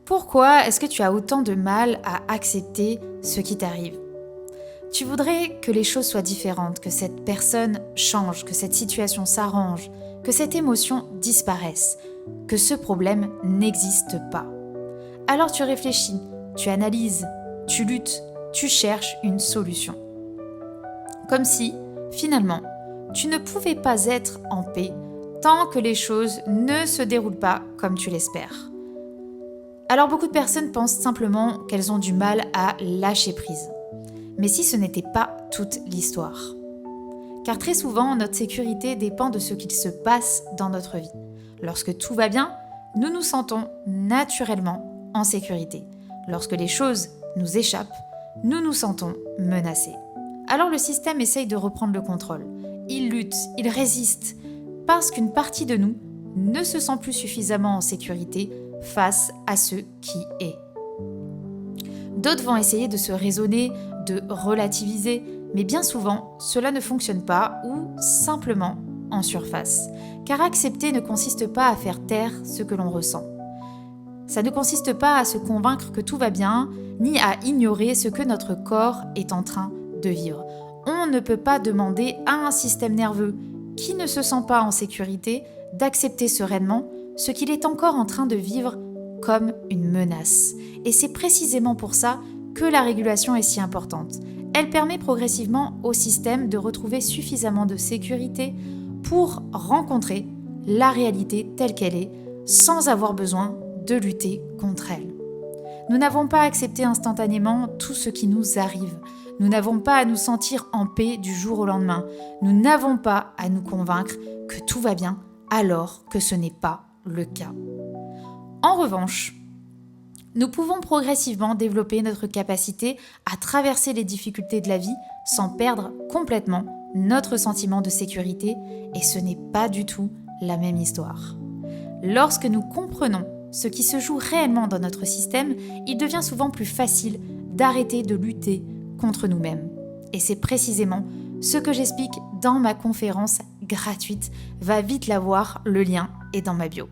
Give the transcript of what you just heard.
Pourquoi est-ce que tu as autant de mal à accepter ce qui t'arrive? Tu voudrais que les choses soient différentes, que cette personne change, que cette situation s'arrange, que cette émotion disparaisse, que ce problème n'existe pas. Alors tu réfléchis, tu analyses, tu luttes, tu cherches une solution. Comme si, finalement, tu ne pouvais pas être en paix tant que les choses ne se déroulent pas comme tu l'espères. Alors beaucoup de personnes pensent simplement qu'elles ont du mal à lâcher prise. Mais si ce n'était pas toute l'histoire. Car très souvent, notre sécurité dépend de ce qu'il se passe dans notre vie. Lorsque tout va bien, nous nous sentons naturellement en sécurité. Lorsque les choses nous échappent, nous nous sentons menacés. Alors le système essaye de reprendre le contrôle. Il lutte, il résiste, parce qu'une partie de nous ne se sent plus suffisamment en sécurité face à ce qui est. D'autres vont essayer de se raisonner, de relativiser, mais bien souvent, cela ne fonctionne pas ou simplement en surface. Car accepter ne consiste pas à faire taire ce que l'on ressent. Ça ne consiste pas à se convaincre que tout va bien, ni à ignorer ce que notre corps est en train de vivre. On ne peut pas demander à un système nerveux qui ne se sent pas en sécurité d'accepter sereinement ce qu'il est encore en train de vivre comme une menace. Et c'est précisément pour ça que la régulation est si importante. Elle permet progressivement au système de retrouver suffisamment de sécurité pour rencontrer la réalité telle qu'elle est, sans avoir besoin de lutter contre elle. Nous n'avons pas accepté instantanément tout ce qui nous arrive. Nous n'avons pas à nous sentir en paix du jour au lendemain. Nous n'avons pas à nous convaincre que tout va bien alors que ce n'est pas le cas. En revanche, nous pouvons progressivement développer notre capacité à traverser les difficultés de la vie sans perdre complètement notre sentiment de sécurité, et ce n'est pas du tout la même histoire. Lorsque nous comprenons ce qui se joue réellement dans notre système, il devient souvent plus facile d'arrêter de lutter contre nous-mêmes. Et c'est précisément ce que j'explique dans ma conférence gratuite. Va vite la voir, le lien est dans ma bio.